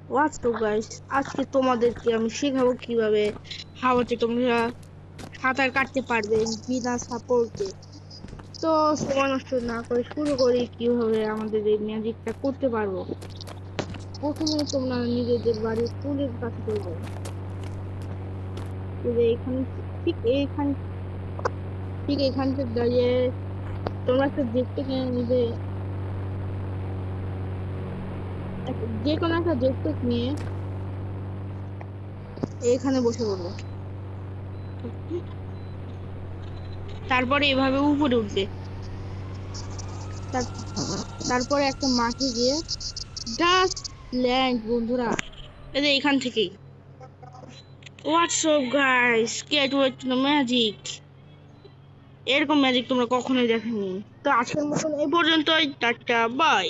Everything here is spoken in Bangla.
হোয়াটসঅ্যাপ গাইস, আজকে তোমাদেরকে আমি শেখাবো কিভাবে হাওয়াতে তোমরা সাঁতার কাটতে পারবে বিনা সাপোর্টে। তো সময় নষ্ট না করে শুরু করি কিভাবে আমাদের এই ম্যাজিকটা করতে পারবো। প্রথমে তোমরা নিজেদের বাড়ির পুলের কাছে করবে, এখানে ঠিক এইখান ঠিক এখানটা দাঁড়িয়ে তোমরা একটা দেখতে কিনে নিবে, যে কোনো একটা দেখতে নিয়ে এখানে বসে পড়বে। তারপরে এভাবে উপরে উঠবে। তারপরে একটা মাঠে গিয়ে জাস্ট ল্যান্ড বন্ধুরা, এই যে এখান থেকেই। What's up guys, get wait to magic. এরকম ম্যাজিক তোমরা কখনোই দেখেনি। তো আজকের মতন এই পর্যন্তই, টাটা বাই।